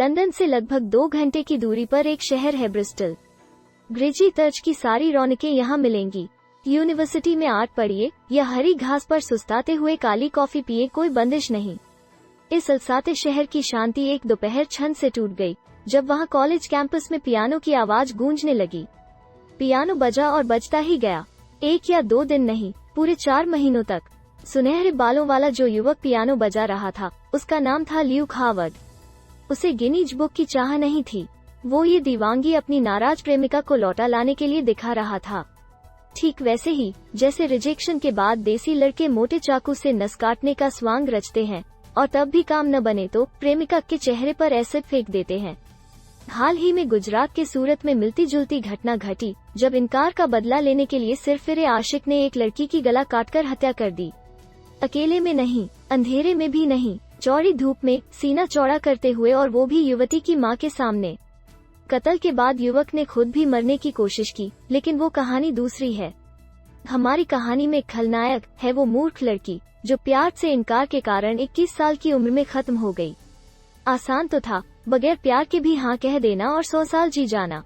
London से लगभग 2 घंटे की दूरी पर एक शहर है ब्रिस्टल। अंग्रेजी तर्ज की सारी रौनकें यहाँ मिलेंगी। यूनिवर्सिटी में आर्ट पढ़िए या हरी घास पर सुस्ताते हुए काली कॉफी पिए, कोई बंदिश नहीं। इस अलसाते शहर की शांति एक दोपहर छन से टूट गई जब वहाँ कॉलेज कैंपस में पियानो की आवाज गूंजने लगी। पियानो बजा और बजता ही गया। 1 या 2 दिन नहीं, पूरे 4 महीनों तक। सुनहरे बालों वाला जो युवक पियानो बजा रहा था, उसका नाम था ल्यूक हावर्ड। उसे गिनीज बुक की चाह नहीं थी। वो ये दीवांगी अपनी नाराज प्रेमिका को लौटा लाने के लिए दिखा रहा था। ठीक वैसे ही जैसे रिजेक्शन के बाद देसी लड़के मोटे चाकू से नस काटने का स्वांग रचते हैं और तब भी काम न बने तो प्रेमिका के चेहरे पर एसिड फेंक देते हैं। हाल ही में गुजरात के सूरत में मिलती जुलती घटना घटी जब इनकार का बदला लेने के लिए सिरफिरे आशिक ने एक लड़की की गला काटकर हत्या कर दी। अकेले में नहीं, अंधेरे में भी नहीं, चौड़ी धूप में, सीना चौड़ा करते हुए, और वो भी युवती की मां के सामने। कत्ल के बाद युवक ने खुद भी मरने की कोशिश की, लेकिन वो कहानी दूसरी है। हमारी कहानी में खलनायक है वो मूर्ख लड़की जो प्यार से इनकार के कारण 21 साल की उम्र में खत्म हो गई। आसान तो था बगैर प्यार के भी हाँ कह देना और 100 साल जी जाना।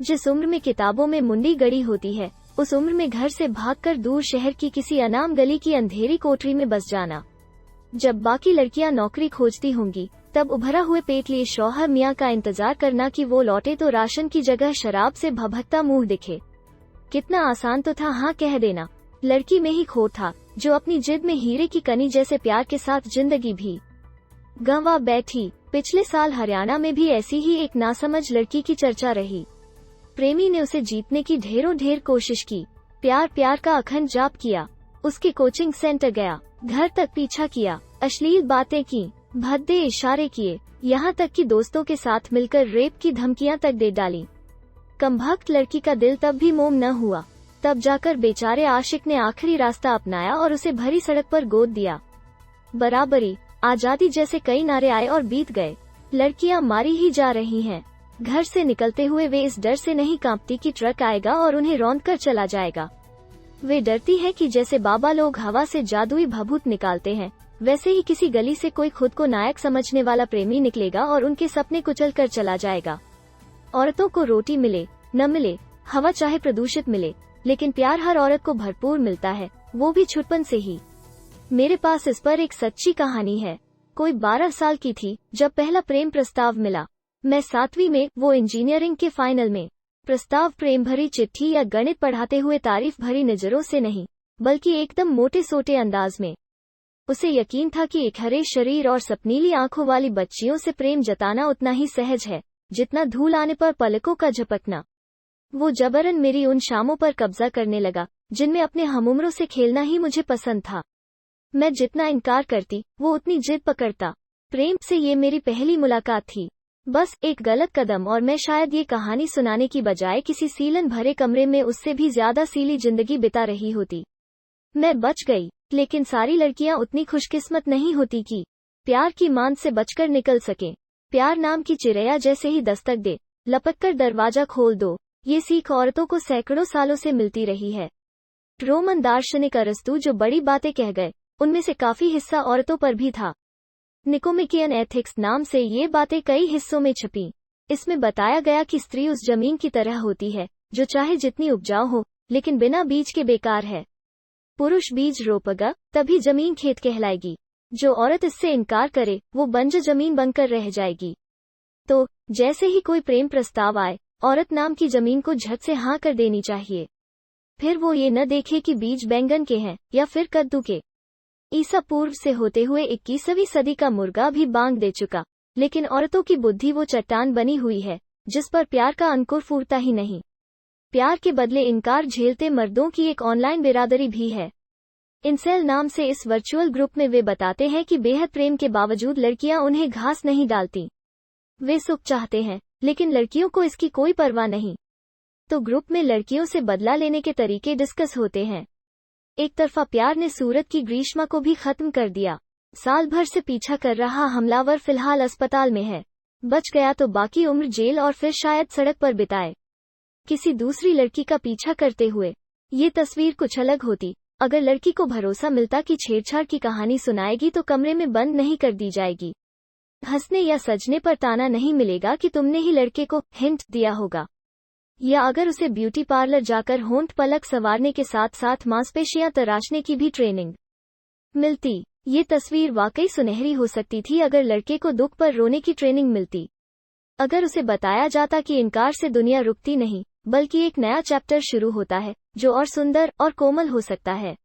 जिस उम्र में किताबों में मुंडी गड़ी होती है, उस उम्र में घर से भागकर दूर शहर की किसी अनाम गली की अंधेरी कोठरी में बस जाना। जब बाकी लड़कियां नौकरी खोजती होंगी, तब उभरा हुए पेट लिए शौहर मियां का इंतजार करना कि वो लौटे तो राशन की जगह शराब से भभकता मुंह दिखे। कितना आसान तो था हाँ कह देना। लड़की में ही खोट था जो अपनी जिद में हीरे की कनी जैसे प्यार के साथ जिंदगी भी गंवा बैठी। पिछले साल हरियाणा में भी ऐसी ही एक नासमझ लड़की की चर्चा रही। प्रेमी ने उसे जीतने की ढेर कोशिश की, प्यार का अखंड जाप किया, उसके कोचिंग सेंटर गया, घर तक पीछा किया, अश्लील बातें की, भद्दे इशारे किए, यहाँ तक कि दोस्तों के साथ मिलकर रेप की धमकियां तक दे डाली। कमबख्त लड़की का दिल तब भी मोम न हुआ। तब जाकर बेचारे आशिक ने आखिरी रास्ता अपनाया और उसे भरी सड़क पर गोद दिया। बराबरी, आजादी जैसे कई नारे आए और बीत गए। लड़कियां मारी ही जा रही हैं। घर से निकलते हुए वे इस डर से नहीं कांपती कि ट्रक आएगा और उन्हें रौंद कर चला जाएगा। वे डरती है कि जैसे बाबा लोग हवा से जादुई भभूत निकालते हैं, वैसे ही किसी गली से कोई खुद को नायक समझने वाला प्रेमी निकलेगा और उनके सपने कुचल कर चला जाएगा। औरतों को रोटी मिले न मिले, हवा चाहे प्रदूषित मिले, लेकिन प्यार हर औरत को भरपूर मिलता है, वो भी छुटपन से ही। मेरे पास इस पर एक सच्ची कहानी है। कोई 12 साल की थी जब पहला प्रेम प्रस्ताव मिला। मैं 7वीं में, वो इंजीनियरिंग के फाइनल में। प्रस्ताव प्रेम भरी चिट्ठी या गणित पढ़ाते हुए तारीफ भरी नजरों से नहीं, बल्कि एकदम मोटे सोटे अंदाज में। उसे यकीन था कि एक हरे शरीर और सपनीली आंखों वाली बच्चियों से प्रेम जताना उतना ही सहज है जितना धूल आने पर पलकों का झपकना। वो जबरन मेरी उन शामों पर कब्जा करने लगा जिनमें अपने हमउम्रों से खेलना ही मुझे पसंद था। मैं जितना इनकार करती, वो उतनी जिद पकड़ता। प्रेम से ये मेरी पहली मुलाकात थी। बस एक गलत कदम और मैं शायद ये कहानी सुनाने की बजाय किसी सीलन भरे कमरे में उससे भी ज्यादा सीली जिंदगी बिता रही होती। मैं बच गई, लेकिन सारी लड़कियां उतनी खुशकिस्मत नहीं होती कि प्यार की मांद से बचकर निकल सकें। प्यार नाम की चिड़ैया जैसे ही दस्तक दे, लपककर दरवाजा खोल दो, ये सीख औरतों को सैकड़ों सालों से मिलती रही है। रोमन दार्शनिक अरस्तु जो बड़ी बातें कह गए, उनमें से काफी हिस्सा औरतों पर भी था। निकोमेकियन एथिक्स नाम से ये बातें कई हिस्सों में छपी। इसमें बताया गया कि स्त्री उस जमीन की तरह होती है जो चाहे जितनी उपजाऊ हो, लेकिन बिना बीज के बेकार है। पुरुष बीज रोपेगा तभी जमीन खेत कहलाएगी। जो औरत इससे इनकार करे वो बंजर जमीन बनकर रह जाएगी। तो जैसे ही कोई प्रेम प्रस्ताव आए, औरत नाम की जमीन को झट से हाँ कर देनी चाहिए। फिर वो ये न देखे कि बीज बैंगन के हैं या फिर कद्दू के। ईसा पूर्व से होते हुए 21वीं सदी का मुर्गा भी बांग दे चुका, लेकिन औरतों की बुद्धि वो चट्टान बनी हुई है जिस पर प्यार का अंकुर फूटता ही नहीं। प्यार के बदले इनकार झेलते मर्दों की एक ऑनलाइन बिरादरी भी है। इंसेल नाम से इस वर्चुअल ग्रुप में वे बताते हैं कि बेहद प्रेम के बावजूद लड़कियां उन्हें घास नहीं डालती। वे सुख चाहते हैं, लेकिन लड़कियों को इसकी कोई परवाह नहीं। तो ग्रुप में लड़कियों से बदला लेने के तरीके डिस्कस होते हैं। एक तरफा प्यार ने सूरत की ग्रीष्मा को भी खत्म कर दिया। साल भर से पीछा कर रहा हमलावर फिलहाल अस्पताल में है। बच गया तो बाकी उम्र जेल और फिर शायद सड़क पर बिताए, किसी दूसरी लड़की का पीछा करते हुए। ये तस्वीर कुछ अलग होती अगर लड़की को भरोसा मिलता कि छेड़छाड़ की कहानी सुनाएगी तो कमरे में बंद नहीं कर दी जाएगी। हंसने या सजने पर ताना नहीं मिलेगा कि तुमने ही लड़के को हिंट दिया होगा। या अगर उसे ब्यूटी पार्लर जाकर होंठ पलक संवारने के साथ साथ मांसपेशियां तराशने की भी ट्रेनिंग मिलती। ये तस्वीर वाकई सुनहरी हो सकती थी अगर लड़के को दुख पर रोने की ट्रेनिंग मिलती। अगर उसे बताया जाता कि इनकार से दुनिया रुकती नहीं, बल्कि एक नया चैप्टर शुरू होता है, जो और सुंदर और कोमल हो सकता है।